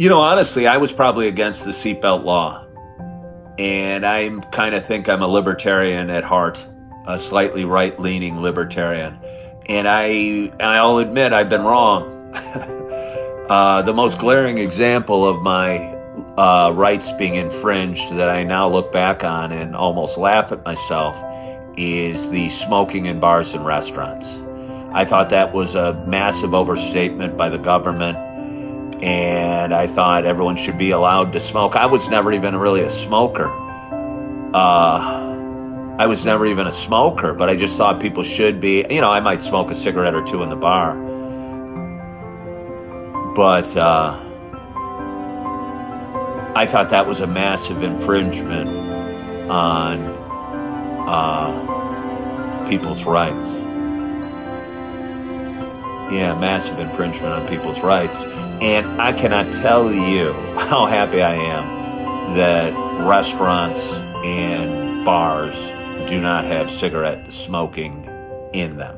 Honestly, I was probably against the seatbelt law. And I kind of think I'm a libertarian at heart, a slightly right-leaning libertarian. And I'll admit I've been wrong. The most glaring example of my rights being infringed that I now look back on and almost laugh at myself is the smoking in bars and restaurants. I thought that was a massive overstatement by the government, and I thought everyone should be allowed to smoke. I was never even really a smoker. But I just thought people should be. I might smoke a cigarette or two in the bar, but I thought that was a massive infringement on people's rights. Yeah, massive infringement on people's rights. And I cannot tell you how happy I am that restaurants and bars do not have cigarette smoking in them.